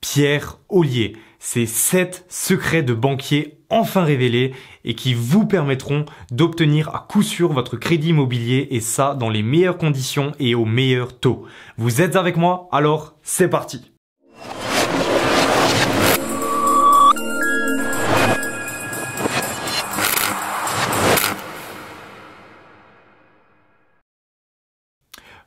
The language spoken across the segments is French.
Pierre Ollier. C'est 7 secrets de banquier enfin révélés et qui vous permettront d'obtenir à coup sûr votre crédit immobilier et ça dans les meilleures conditions et au meilleur taux. Vous êtes avec moi? Alors c'est parti!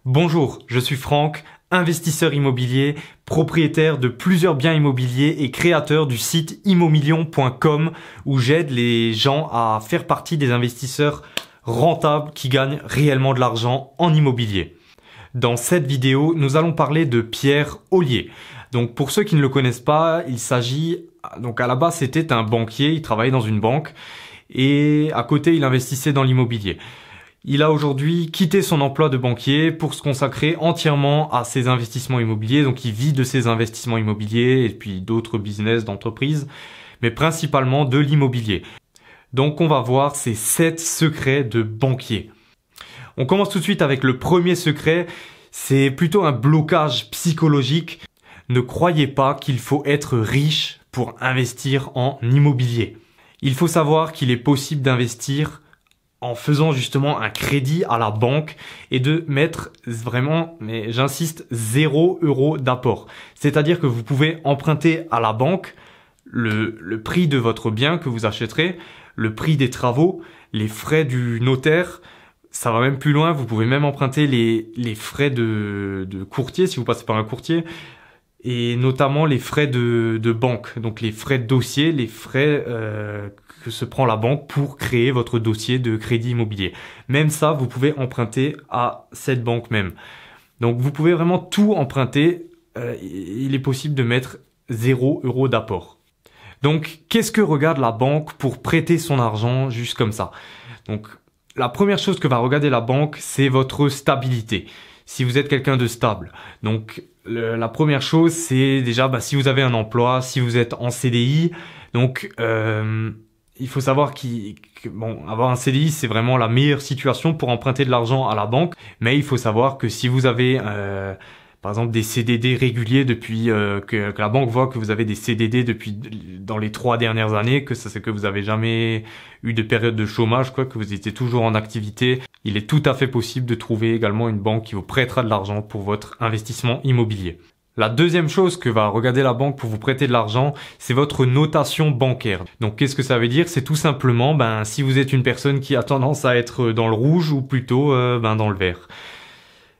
Bonjour, je suis Franck, investisseur immobilier, propriétaire de plusieurs biens immobiliers et créateur du site immomillion.com où j'aide les gens à faire partie des investisseurs rentables qui gagnent réellement de l'argent en immobilier. Dans cette vidéo, nous allons parler de Pierre Ollier. Donc pour ceux qui ne le connaissent pas, il s'agit, donc à la base c'était un banquier, il travaillait dans une banque et à côté il investissait dans l'immobilier. Il a aujourd'hui quitté son emploi de banquier pour se consacrer entièrement à ses investissements immobiliers. Donc, il vit de ses investissements immobiliers et puis d'autres business d'entreprise, mais principalement de l'immobilier. Donc, on va voir ces 7 secrets de banquier. On commence tout de suite avec le premier secret. C'est plutôt un blocage psychologique. Ne croyez pas qu'il faut être riche pour investir en immobilier. Il faut savoir qu'il est possible d'investir en faisant justement un crédit à la banque et de mettre vraiment, mais j'insiste, 0 € d'apport. C'est-à-dire que vous pouvez emprunter à la banque le prix de votre bien que vous achèterez, le prix des travaux, les frais du notaire. Ça va même plus loin, vous pouvez même emprunter les frais de courtier si vous passez par un courtier et notamment les frais de banque, donc les frais de dossier, les frais que se prend la banque pour créer votre dossier de crédit immobilier. Même ça, vous pouvez emprunter à cette banque même. Donc vous pouvez vraiment tout emprunter. Il est possible de mettre 0 € d'apport. Donc qu'est-ce que regarde la banque pour prêter son argent juste comme ça? Donc la première chose que va regarder la banque, c'est votre stabilité. Si vous êtes quelqu'un de stable. Donc la première chose, c'est déjà si vous avez un emploi, si vous êtes en CDI. Donc il faut savoir avoir un CDI, c'est vraiment la meilleure situation pour emprunter de l'argent à la banque. Mais il faut savoir que si vous avez, par exemple, des CDD réguliers depuis que la banque voit que vous avez des CDD dans les 3 dernières années, que ça c'est que vous avez jamais eu de période de chômage, que vous étiez toujours en activité, il est tout à fait possible de trouver également une banque qui vous prêtera de l'argent pour votre investissement immobilier. La deuxième chose que va regarder la banque pour vous prêter de l'argent, c'est votre notation bancaire. Donc qu'est-ce que ça veut dire? C'est tout simplement si vous êtes une personne qui a tendance à être dans le rouge ou plutôt dans le vert.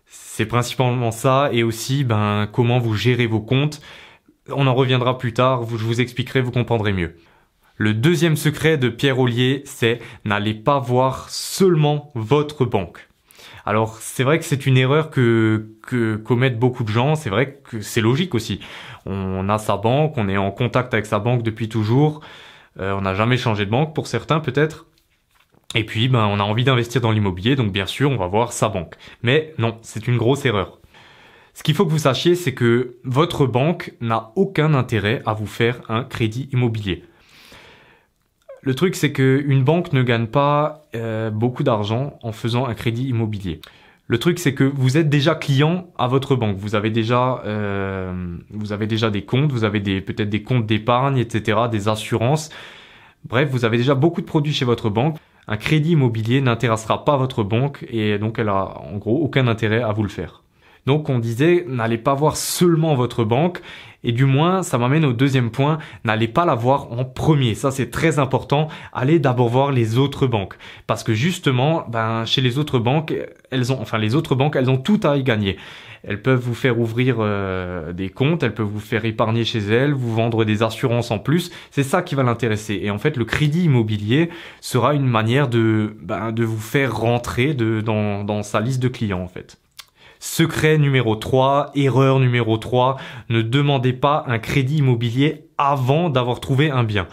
C'est principalement ça et aussi comment vous gérez vos comptes. On en reviendra plus tard, je vous expliquerai, vous comprendrez mieux. Le deuxième secret de Pierre Ollier, c'est n'allez pas voir seulement votre banque. Alors c'est vrai que c'est une erreur que commettent beaucoup de gens, c'est vrai que c'est logique aussi. On a sa banque, on est en contact avec sa banque depuis toujours, on n'a jamais changé de banque pour certains peut-être. Et puis on a envie d'investir dans l'immobilier, donc bien sûr on va voir sa banque. Mais non, c'est une grosse erreur. Ce qu'il faut que vous sachiez, c'est que votre banque n'a aucun intérêt à vous faire un crédit immobilier. Le truc, c'est qu'une banque ne gagne pas beaucoup d'argent en faisant un crédit immobilier. Le truc, c'est que vous êtes déjà client à votre banque. Vous avez déjà des comptes, vous avez peut-être des comptes d'épargne, etc., des assurances. Bref, vous avez déjà beaucoup de produits chez votre banque. Un crédit immobilier n'intéressera pas votre banque et donc elle a en gros aucun intérêt à vous le faire. Donc on disait, n'allez pas voir seulement votre banque et du moins ça m'amène au deuxième point, n'allez pas la voir en premier. Ça c'est très important, allez d'abord voir les autres banques parce que justement chez les autres banques, elles ont tout à y gagner. Elles peuvent vous faire ouvrir des comptes, elles peuvent vous faire épargner chez elles, vous vendre des assurances en plus. C'est ça qui va l'intéresser. Et en fait, le crédit immobilier sera une manière de vous faire rentrer dans sa liste de clients en fait. Secret numéro 3, erreur numéro 3, ne demandez pas un crédit immobilier avant d'avoir trouvé un bien.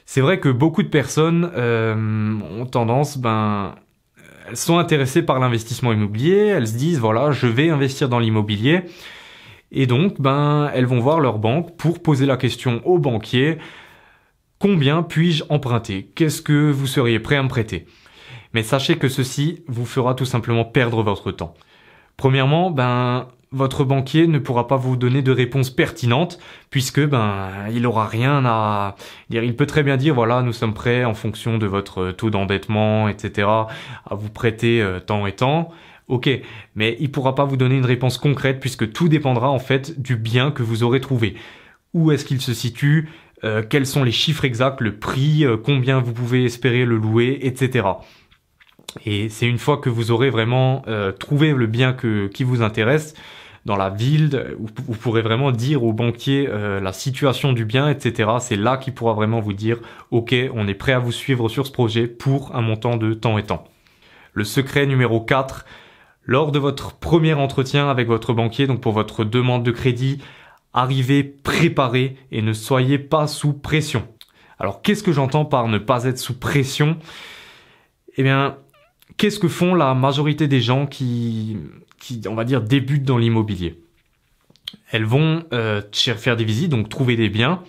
C'est vrai que beaucoup de personnes ont tendance, elles sont intéressées par l'investissement immobilier, elles se disent voilà, je vais investir dans l'immobilier et donc elles vont voir leur banque pour poser la question au banquier, combien puis-je emprunter? Qu'est-ce que vous seriez prêt à me prêter? Mais sachez que ceci vous fera tout simplement perdre votre temps. Premièrement, votre banquier ne pourra pas vous donner de réponse pertinente puisque il aura rien à dire. Il peut très bien dire voilà, nous sommes prêts en fonction de votre taux d'endettement, etc. à vous prêter tant et tant. Ok, mais il pourra pas vous donner une réponse concrète puisque tout dépendra en fait du bien que vous aurez trouvé. Où est-ce qu'il se situe, quels sont les chiffres exacts, le prix, combien vous pouvez espérer le louer, etc. Et c'est une fois que vous aurez vraiment trouvé le bien qui vous intéresse dans la ville, où vous pourrez vraiment dire au banquier la situation du bien, etc. C'est là qu'il pourra vraiment vous dire « Ok, on est prêt à vous suivre sur ce projet pour un montant de temps et temps ». Le secret numéro 4, lors de votre premier entretien avec votre banquier, donc pour votre demande de crédit, arrivez préparé et ne soyez pas sous pression. Alors qu'est-ce que j'entends par ne pas être sous pression ? Eh bien, qu'est-ce que font la majorité des gens qui on va dire, débutent dans l'immobilier ? Elles vont faire des visites, donc trouver des biens.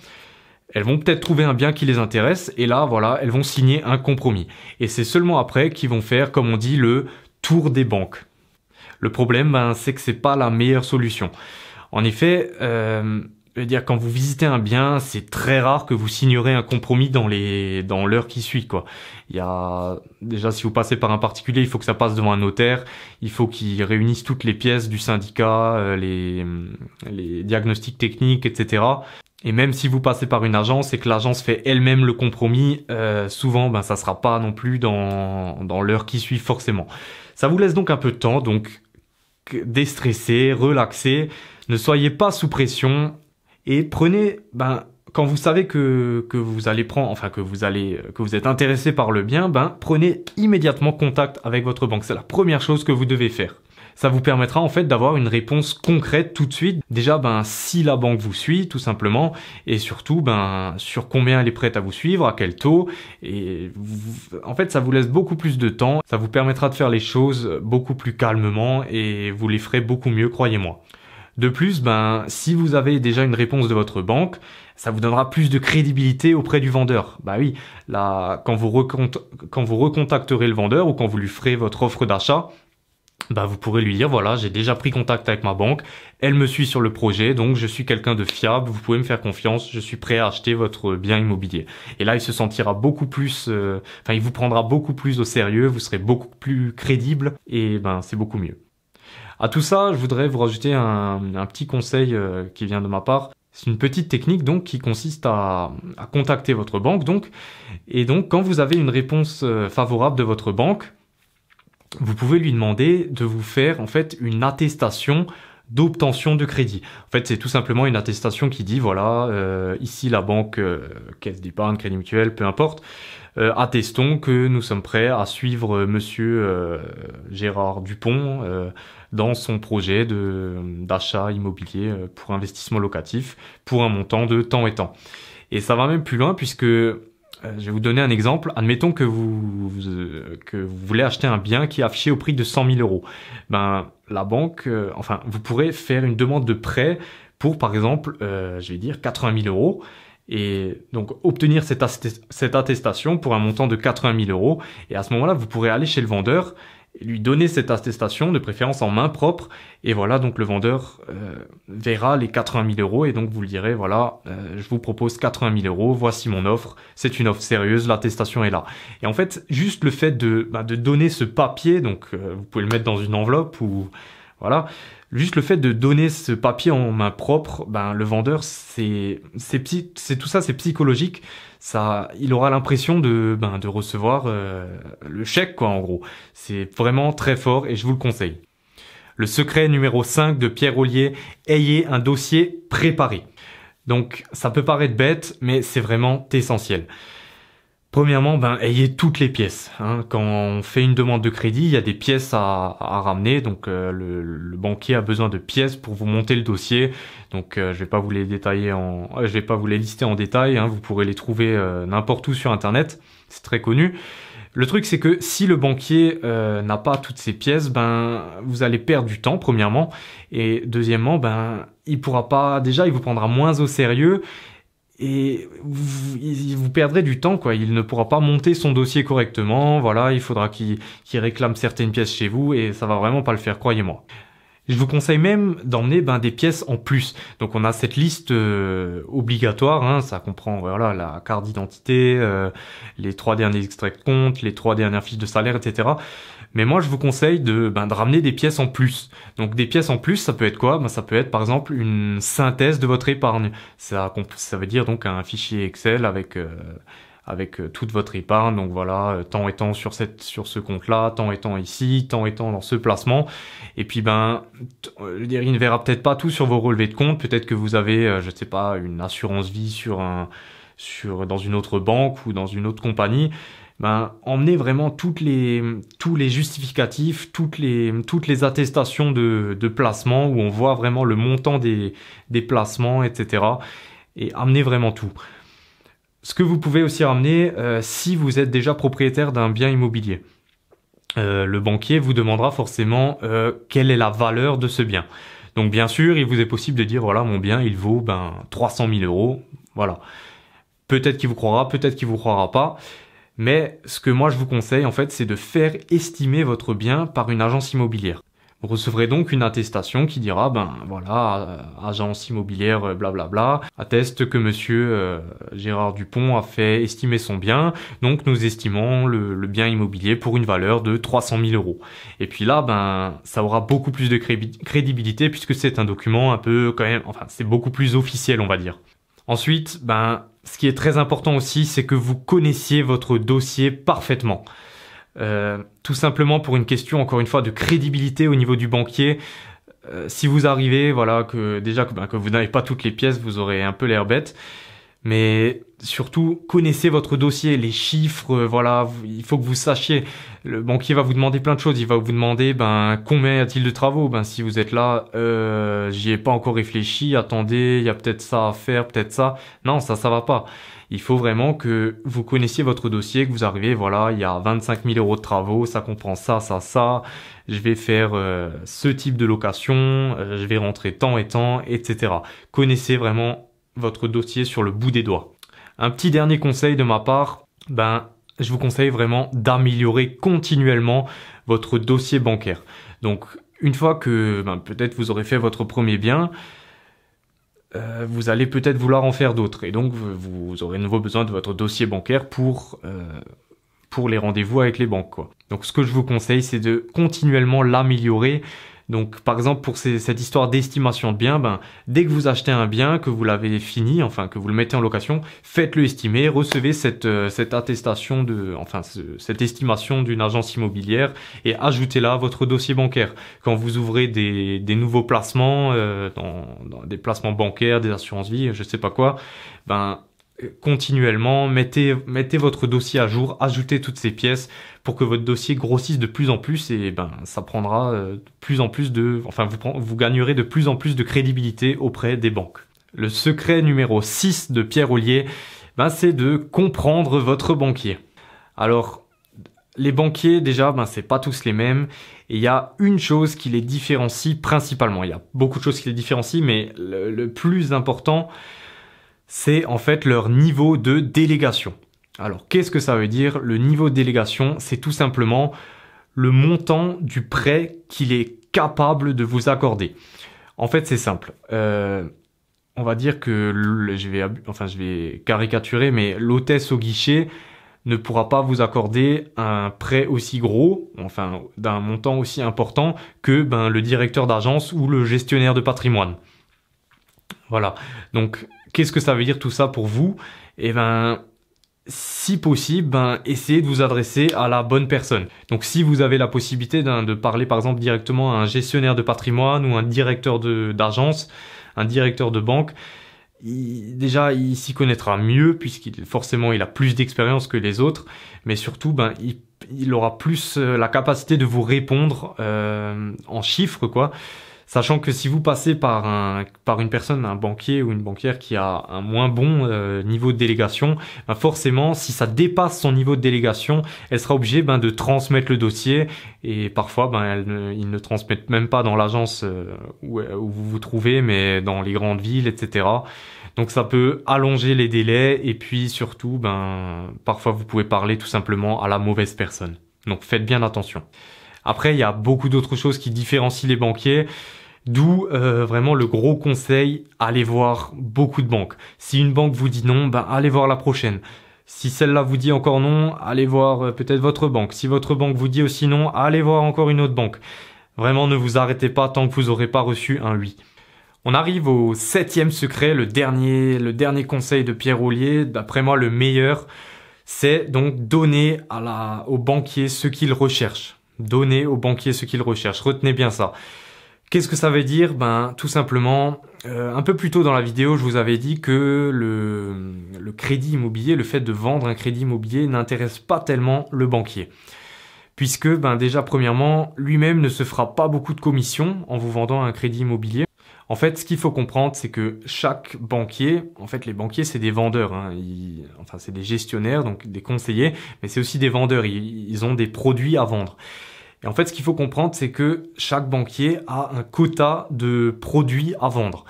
Elles vont peut-être trouver un bien qui les intéresse et là, voilà, elles vont signer un compromis. Et c'est seulement après qu'ils vont faire, comme on dit, le tour des banques. Le problème, c'est que c'est pas la meilleure solution. En effet, je veux dire, quand vous visitez un bien, c'est très rare que vous signerez un compromis dans l'heure qui suit, quoi. Il y a, déjà, si vous passez par un particulier, il faut que ça passe devant un notaire. Il faut qu'il réunisse toutes les pièces du syndicat, les diagnostics techniques, etc. Et même si vous passez par une agence et que l'agence fait elle-même le compromis, souvent, ça sera pas non plus dans l'heure qui suit forcément. Ça vous laisse donc un peu de temps, donc déstressez, relaxez, ne soyez pas sous pression et prenez, quand vous savez que vous allez prendre, enfin que vous êtes intéressé par le bien, prenez immédiatement contact avec votre banque. C'est la première chose que vous devez faire. Ça vous permettra en fait d'avoir une réponse concrète tout de suite. Déjà, si la banque vous suit, tout simplement, et surtout, sur combien elle est prête à vous suivre, à quel taux. Et en fait, ça vous laisse beaucoup plus de temps. Ça vous permettra de faire les choses beaucoup plus calmement et vous les ferez beaucoup mieux, croyez-moi. De plus, si vous avez déjà une réponse de votre banque, ça vous donnera plus de crédibilité auprès du vendeur. Oui, là, quand vous recontacterez le vendeur ou quand vous lui ferez votre offre d'achat, vous pourrez lui dire, voilà, j'ai déjà pris contact avec ma banque, elle me suit sur le projet, donc je suis quelqu'un de fiable, vous pouvez me faire confiance, je suis prêt à acheter votre bien immobilier. Et là, il se sentira beaucoup plus, il vous prendra beaucoup plus au sérieux, vous serez beaucoup plus crédible, et c'est beaucoup mieux. À tout ça, je voudrais vous rajouter un petit conseil qui vient de ma part. C'est une petite technique donc qui consiste à contacter votre banque et donc quand vous avez une réponse favorable de votre banque, vous pouvez lui demander de vous faire en fait une attestation d'obtention de crédit. En fait, c'est tout simplement une attestation qui dit voilà, ici la banque, caisse d'épargne, crédit mutuel, peu importe, attestons que nous sommes prêts à suivre monsieur Gérard Dupont dans son projet d'achat immobilier pour investissement locatif pour un montant de temps et temps. Et ça va même plus loin puisque je vais vous donner un exemple. Admettons que vous voulez acheter un bien qui est affiché au prix de 100 000 euros. La banque, vous pourrez faire une demande de prêt pour, par exemple, 80 000 euros. Et donc, obtenir cette attestation pour un montant de 80 000 euros. Et à ce moment-là, vous pourrez aller chez le vendeur et lui donner cette attestation, de préférence en main propre. Et voilà, donc le vendeur verra les 80 000 euros et donc vous lui direz, voilà, je vous propose 80 000 euros, voici mon offre, c'est une offre sérieuse, l'attestation est là. Et en fait, juste le fait de donner ce papier, donc vous pouvez le mettre dans une enveloppe ou voilà, juste le fait de donner ce papier en main propre, le vendeur, c'est tout ça, c'est psychologique. Ça, il aura l'impression de recevoir le chèque, quoi, en gros. C'est vraiment très fort et je vous le conseille. Le secret numéro 5 de Pierre Ollier, ayez un dossier préparé. Donc, ça peut paraître bête, mais c'est vraiment essentiel. Premièrement, ayez toutes les pièces. Quand on fait une demande de crédit, il y a des pièces à ramener. Donc, le banquier a besoin de pièces pour vous monter le dossier. Donc, je vais pas vous les lister en détail. Vous pourrez les trouver n'importe où sur Internet. C'est très connu. Le truc, c'est que si le banquier n'a pas toutes ces pièces, vous allez perdre du temps, premièrement. Et deuxièmement, il vous prendra moins au sérieux. Et vous perdrez du temps, quoi. Il ne pourra pas monter son dossier correctement. Voilà, il faudra qu'il réclame certaines pièces chez vous et ça va vraiment pas le faire, croyez-moi. Je vous conseille même d'emmener des pièces en plus. Donc on a cette liste obligatoire, hein, ça comprend voilà la carte d'identité, les 3 derniers extraits de compte, les 3 dernières fiches de salaire, etc. Mais moi je vous conseille de ramener des pièces en plus. Donc des pièces en plus, ça peut être quoi? Ça peut être par exemple une synthèse de votre épargne. Ça veut dire donc un fichier Excel avec toute votre épargne, donc voilà, tant et tant sur ce compte-là, tant et tant ici, tant et tant dans ce placement. Et puis je veux dire, il ne verra peut-être pas tout sur vos relevés de compte, peut-être que vous avez, je sais pas, une assurance vie dans une autre banque ou dans une autre compagnie. Emmenez vraiment tous les justificatifs, toutes les attestations de placement où on voit vraiment le montant des placements, etc. Et amenez vraiment tout. Ce que vous pouvez aussi ramener si vous êtes déjà propriétaire d'un bien immobilier. Le banquier vous demandera forcément quelle est la valeur de ce bien. Donc bien sûr, il vous est possible de dire voilà, mon bien il vaut 300 000 euros. Voilà. Peut-être qu'il vous croira, peut-être qu'il vous croira pas. Mais ce que moi je vous conseille en fait, c'est de faire estimer votre bien par une agence immobilière. Vous recevrez donc une attestation qui dira, voilà, agence immobilière, blablabla, atteste que monsieur Gérard Dupont a fait estimer son bien, donc nous estimons le bien immobilier pour une valeur de 300 000 euros. Et puis là, ça aura beaucoup plus de crédibilité puisque c'est un document un peu quand même, enfin, c'est beaucoup plus officiel, on va dire. Ensuite, ce qui est très important aussi, c'est que vous connaissiez votre dossier parfaitement. Tout simplement pour une question, encore une fois, de crédibilité au niveau du banquier. Si vous arrivez, voilà, que vous n'avez pas toutes les pièces, vous aurez un peu l'air bête. Mais surtout, connaissez votre dossier, les chiffres, voilà, il faut que vous sachiez. Le banquier va vous demander plein de choses. Il va vous demander, combien y a-t-il de travaux? Si vous êtes là, j'y ai pas encore réfléchi, attendez, il y a peut-être ça à faire, peut-être ça. Non, ça va pas. Il faut vraiment que vous connaissiez votre dossier, que vous arrivez, voilà, il y a 25 000 euros de travaux, ça comprend ça, je vais faire ce type de location, je vais rentrer tant et tant, etc. Connaissez vraiment votre dossier sur le bout des doigts. Un petit dernier conseil de ma part, je vous conseille vraiment d'améliorer continuellement votre dossier bancaire. Donc, une fois que peut-être vous aurez fait votre premier bien, vous allez peut-être vouloir en faire d'autres. Et donc, vous aurez de nouveau besoin de votre dossier bancaire pour les rendez-vous avec les banques, quoi. Donc, ce que je vous conseille, c'est de continuellement l'améliorer. Donc, par exemple, pour cette histoire d'estimation de bien, dès que vous achetez un bien, que vous l'avez fini, enfin, que vous le mettez en location, faites-le estimer, recevez cette attestation cette estimation d'une agence immobilière et ajoutez-la à votre dossier bancaire. Quand vous ouvrez des nouveaux placements, dans des placements bancaires, des assurances vie, je sais pas quoi, continuellement, mettez votre dossier à jour, ajoutez toutes ces pièces pour que votre dossier grossisse de plus en plus et ça prendra de plus en plus vous gagnerez de plus en plus de crédibilité auprès des banques. Le secret numéro 6 de Pierre Ollier, c'est de comprendre votre banquier. Alors, les banquiers, déjà, c'est pas tous les mêmes. Et il y a une chose qui les différencie principalement. Il y a beaucoup de choses qui les différencient, mais le plus important, c'est en fait leur niveau de délégation. Alors, qu'est-ce que ça veut dire? Le niveau de délégation, c'est tout simplement le montant du prêt qu'il est capable de vous accorder. En fait, c'est simple. On va dire que je vais caricaturer, mais l'hôtesse au guichet ne pourra pas vous accorder un prêt aussi gros, d'un montant aussi important que le directeur d'agence ou le gestionnaire de patrimoine. Voilà. Donc, qu'est-ce que ça veut dire tout ça pour vous? Si possible, essayez de vous adresser à la bonne personne. Donc si vous avez la possibilité de parler par exemple directement à un gestionnaire de patrimoine ou un directeur d'agence, un directeur de banque, il s'y connaîtra mieux puisqu'il forcément il a plus d'expérience que les autres, mais surtout il aura plus la capacité de vous répondre en chiffres, quoi. Sachant que si vous passez par une personne, un banquier ou une banquière qui a un moins bon niveau de délégation, forcément, si ça dépasse son niveau de délégation, elle sera obligée de transmettre le dossier. Et parfois, ils ne transmettent même pas dans l'agence où vous vous trouvez, mais dans les grandes villes, etc. Donc ça peut allonger les délais et puis surtout, parfois vous pouvez parler tout simplement à la mauvaise personne. Donc faites bien attention. Après, il y a beaucoup d'autres choses qui différencient les banquiers. D'où vraiment le gros conseil, allez voir beaucoup de banques. Si une banque vous dit non, ben allez voir la prochaine. Si celle-là vous dit encore non, allez voir peut-être votre banque. Si votre banque vous dit aussi non, allez voir encore une autre banque. Vraiment, ne vous arrêtez pas tant que vous n'aurez pas reçu un oui. On arrive au 7e secret, le dernier conseil de Pierre Ollier, d'après moi le meilleur, c'est donc donner au banquier ce qu'il recherche. Donner au banquier ce qu'il recherche. Retenez bien ça. Qu'est-ce que ça veut dire? Ben, tout simplement, un peu plus tôt dans la vidéo, je vous avais dit que le crédit immobilier, le fait de vendre un crédit immobilier n'intéresse pas tellement le banquier. Puisque, ben, déjà, premièrement, lui-même ne se fera pas beaucoup de commissions en vous vendant un crédit immobilier. En fait, ce qu'il faut comprendre, c'est que chaque banquier, en fait, les banquiers, c'est des vendeurs, hein. Enfin, c'est des gestionnaires, donc des conseillers, mais c'est aussi des vendeurs. Ils ont des produits à vendre. Et en fait, ce qu'il faut comprendre, c'est que chaque banquier a un quota de produits à vendre.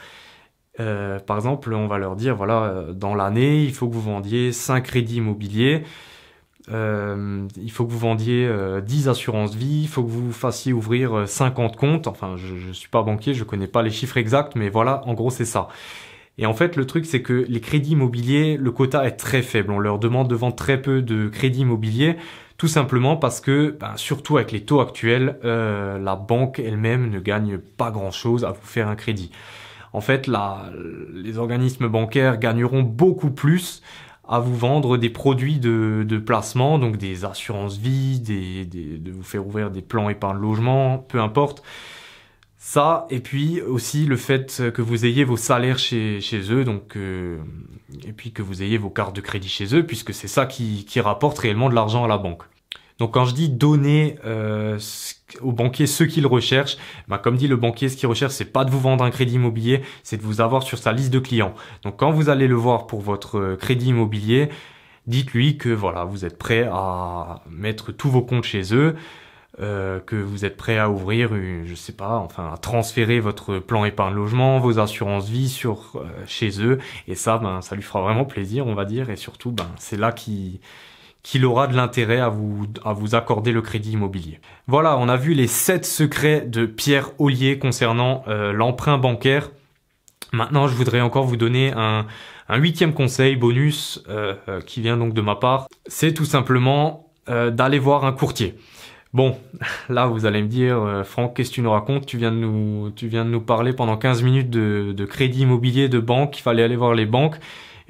Par exemple, on va leur dire, voilà, dans l'année, il faut que vous vendiez 5 crédits immobiliers, il faut que vous vendiez 10 assurances vie, il faut que vous fassiez ouvrir 50 comptes. Enfin, je suis pas banquier, je connais pas les chiffres exacts, mais voilà, en gros, c'est ça. Et en fait, le truc, c'est que les crédits immobiliers, le quota est très faible. On leur demande de vendre très peu de crédits immobiliers, tout simplement parce que, ben, surtout avec les taux actuels, la banque elle-même ne gagne pas grand-chose à vous faire un crédit. En fait, les organismes bancaires gagneront beaucoup plus à vous vendre des produits de placement, donc des assurances vie, de vous faire ouvrir des plans épargne logement, peu importe. Ça, et puis aussi le fait que vous ayez vos salaires chez eux, donc et puis que vous ayez vos cartes de crédit chez eux, puisque c'est ça qui rapporte réellement de l'argent à la banque. Donc quand je dis donner au banquier ce qu'il recherche, ben comme dit le banquier, ce qu'il recherche, c'est pas de vous vendre un crédit immobilier, c'est de vous avoir sur sa liste de clients. Donc quand vous allez le voir pour votre crédit immobilier, dites-lui que voilà, vous êtes prêt à mettre tous vos comptes chez eux, que vous êtes prêt à ouvrir, je sais pas, enfin à transférer votre plan épargne logement, vos assurances vie chez eux, et ça, ben ça lui fera vraiment plaisir, on va dire, et surtout, ben c'est là qu'il aura de l'intérêt à vous accorder le crédit immobilier. Voilà, on a vu les 7 secrets de Pierre Ollier concernant l'emprunt bancaire. Maintenant, je voudrais encore vous donner un 8e conseil bonus qui vient donc de ma part. C'est tout simplement d'aller voir un courtier. Bon, là vous allez me dire, Franck, qu'est-ce que tu nous racontes? Tu viens de nous parler pendant 15 minutes de crédit immobilier, de banque, qu'il fallait aller voir les banques,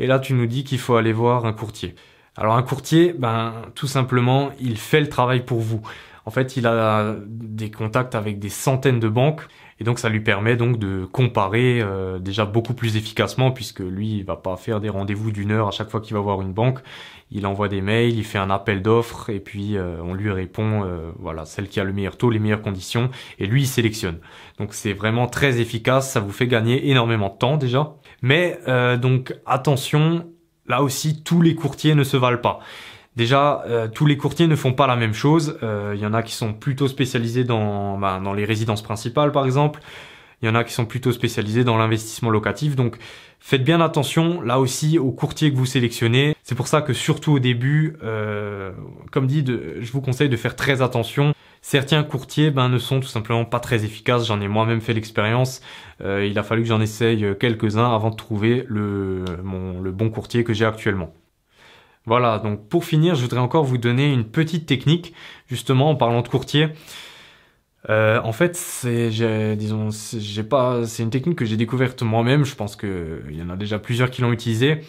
et là tu nous dis qu'il faut aller voir un courtier. Alors un courtier, ben tout simplement, il fait le travail pour vous. En fait, il a des contacts avec des centaines de banques, et donc ça lui permet donc de comparer déjà beaucoup plus efficacement, puisque lui, il va pas faire des rendez-vous d'1 heure à chaque fois qu'il va voir une banque. Il envoie des mails, il fait un appel d'offres, et puis on lui répond, voilà, celle qui a le meilleur taux, les meilleures conditions, et lui, il sélectionne. Donc c'est vraiment très efficace, ça vous fait gagner énormément de temps déjà. Mais donc attention, là aussi, tous les courtiers ne se valent pas. Déjà, tous les courtiers ne font pas la même chose. Il y en a qui sont plutôt spécialisés dans les résidences principales, par exemple. Il y en a qui sont plutôt spécialisés dans l'investissement locatif. Donc, faites bien attention, là aussi, aux courtiers que vous sélectionnez. C'est pour ça que, surtout au début, comme dit, je vous conseille de faire très attention. Certains courtiers ne sont tout simplement pas très efficaces. J'en ai moi-même fait l'expérience. Il a fallu que j'en essaye quelques-uns avant de trouver le bon courtier que j'ai actuellement. Voilà, donc pour finir, je voudrais encore vous donner une petite technique, justement en parlant de courtier. En fait, c'est une technique que j'ai découverte moi-même. Je pense que il y en a déjà plusieurs qui l'ont utilisée.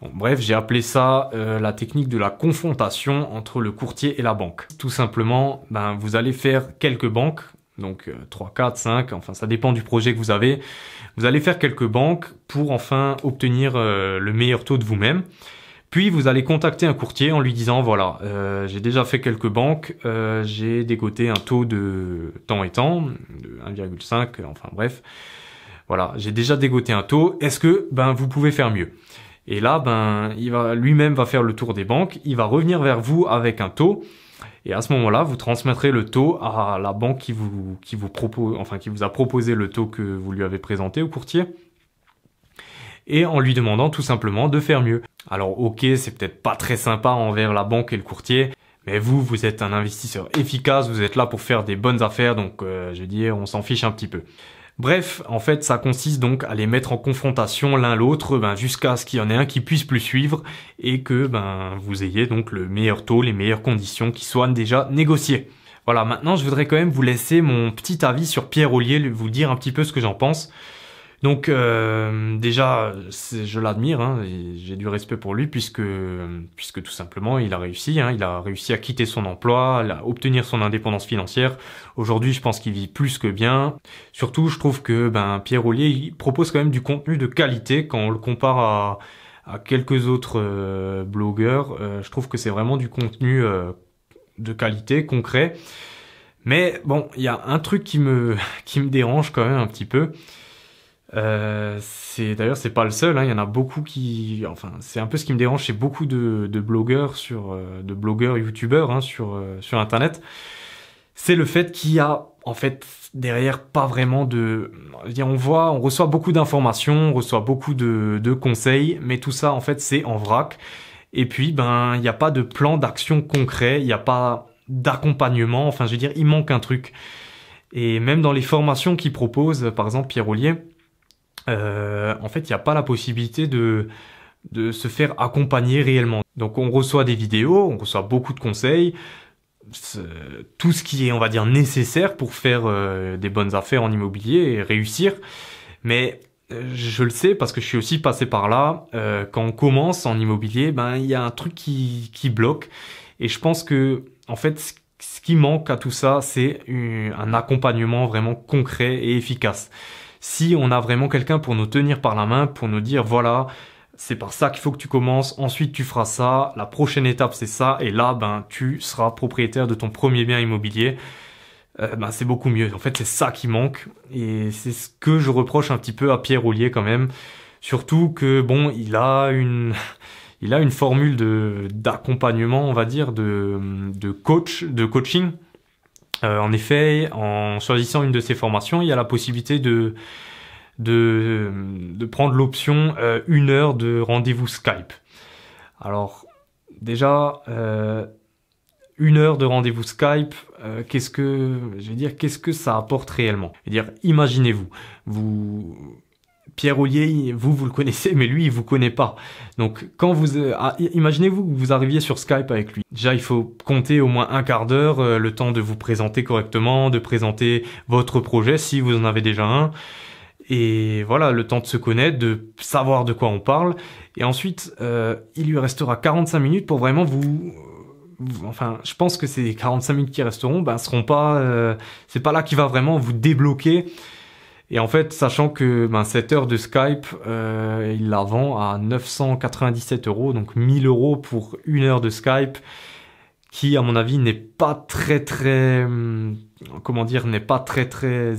Bon, bref, j'ai appelé ça la technique de la confrontation entre le courtier et la banque. Tout simplement, vous allez faire quelques banques, donc 3, 4, 5, enfin ça dépend du projet que vous avez. Vous allez faire quelques banques pour enfin obtenir le meilleur taux de vous-même. Puis vous allez contacter un courtier en lui disant voilà, j'ai déjà fait quelques banques, j'ai décoté un taux de temps et temps, de 1,5, enfin bref. Voilà, j'ai déjà dégoté un taux, est-ce que vous pouvez faire mieux? Et là, lui-même va faire le tour des banques, il va revenir vers vous avec un taux, et à ce moment-là, vous transmettrez le taux à la banque qui vous a proposé le taux que vous lui avez présenté au courtier, et en lui demandant tout simplement de faire mieux. Alors ok, c'est peut-être pas très sympa envers la banque et le courtier, Mais vous êtes un investisseur efficace, vous êtes là pour faire des bonnes affaires, donc je veux dire, on s'en fiche un petit peu. Bref, en fait, ça consiste donc à les mettre en confrontation l'un l'autre, jusqu'à ce qu'il y en ait un qui puisse plus suivre et que vous ayez donc le meilleur taux, les meilleures conditions qui soient déjà négociées. Voilà, maintenant je voudrais quand même vous laisser mon petit avis sur Pierre Ollier, vous dire un petit peu ce que j'en pense. Donc déjà, je l'admire, hein, et j'ai du respect pour lui puisque tout simplement il a réussi à quitter son emploi, à obtenir son indépendance financière. Aujourd'hui, je pense qu'il vit plus que bien. Surtout, je trouve que Pierre Ollier, il propose quand même du contenu de qualité quand on le compare à quelques autres blogueurs. Je trouve que c'est vraiment du contenu de qualité, concret. Mais bon, il y a un truc qui me dérange quand même un petit peu. C'est pas le seul, hein, il y en a beaucoup c'est un peu ce qui me dérange chez beaucoup de blogueurs de blogueurs youtubeurs, hein, sur internet. C'est le fait qu'il y a en fait derrière pas vraiment on reçoit beaucoup d'informations, on reçoit beaucoup de conseils, mais tout ça en fait c'est en vrac. Et puis il n'y a pas de plan d'action concret, il n'y a pas d'accompagnement, enfin je veux dire il manque un truc. Et même dans les formations qu'il propose, par exemple Pierre Ollier, en fait, il n'y a pas la possibilité de se faire accompagner réellement. Donc, on reçoit des vidéos, on reçoit beaucoup de conseils, tout ce qui est, on va dire, nécessaire pour faire des bonnes affaires en immobilier et réussir. Mais je le sais parce que je suis aussi passé par là. Quand on commence en immobilier, il y a un truc qui bloque. Et je pense que, en fait, ce qui manque à tout ça, c'est un accompagnement vraiment concret et efficace. Si on a vraiment quelqu'un pour nous tenir par la main, pour nous dire voilà, c'est par ça qu'il faut que tu commences, ensuite tu feras ça, la prochaine étape c'est ça, et là tu seras propriétaire de ton premier bien immobilier, c'est beaucoup mieux. En fait c'est ça qui manque, et c'est ce que je reproche un petit peu à Pierre Ollier quand même, surtout que bon, il a une formule d'accompagnement, on va dire, de coaching. En effet, en choisissant une de ces formations, il y a la possibilité de prendre l'option 1 heure de rendez-vous Skype. Alors, déjà, 1 heure de rendez-vous Skype, qu'est-ce que ça apporte réellement? Je veux dire, imaginez-vous, Pierre Ollier, vous le connaissez, mais lui, il vous connaît pas. Donc, imaginez-vous que vous arriviez sur Skype avec lui. Déjà, il faut compter au moins un quart d'heure, le temps de vous présenter correctement, de présenter votre projet, si vous en avez déjà un. Et voilà, le temps de se connaître, de savoir de quoi on parle. Et ensuite, il lui restera 45 minutes pour vraiment je pense que ces 45 minutes qui resteront, seront pas, c'est pas là qu'il va vraiment vous débloquer. Et en fait, sachant que cette heure de Skype, il la vend à 997 €, donc 1 000 € pour 1 heure de Skype, qui à mon avis n'est pas très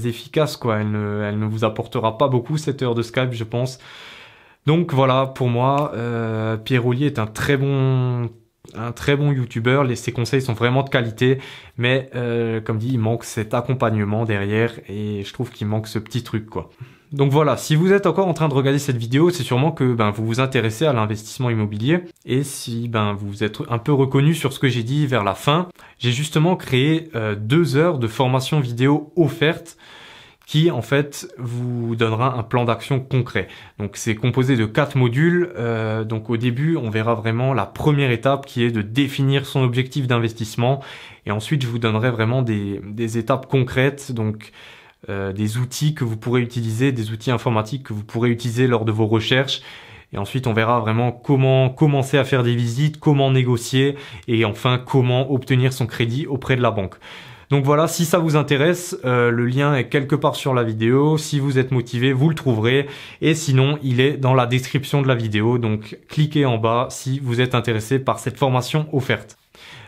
efficace, quoi. Elle ne vous apportera pas beaucoup cette heure de Skype, je pense. Donc voilà, pour moi, Pierre Ollier est un très bon youtubeur, ses conseils sont vraiment de qualité, mais comme dit, il manque cet accompagnement derrière, et je trouve qu'il manque ce petit truc, quoi. Donc voilà, si vous êtes encore en train de regarder cette vidéo, c'est sûrement que vous vous intéressez à l'investissement immobilier, et si vous êtes un peu reconnu sur ce que j'ai dit vers la fin, j'ai justement créé 2 heures de formation vidéo offerte qui en fait vous donnera un plan d'action concret. Donc c'est composé de 4 modules. Donc au début, on verra vraiment la première étape qui est de définir son objectif d'investissement, et ensuite je vous donnerai vraiment des étapes concrètes, donc des outils que vous pourrez utiliser, des outils informatiques que vous pourrez utiliser lors de vos recherches. Et ensuite, on verra vraiment comment commencer à faire des visites, comment négocier, et enfin comment obtenir son crédit auprès de la banque. Donc voilà, si ça vous intéresse, le lien est quelque part sur la vidéo. Si vous êtes motivé, vous le trouverez. Et sinon, il est dans la description de la vidéo. Donc cliquez en bas si vous êtes intéressé par cette formation offerte.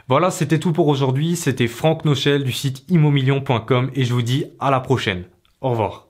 Voilà, c'était tout pour aujourd'hui. C'était Franck Nochel du site immomillion.com et je vous dis à la prochaine. Au revoir.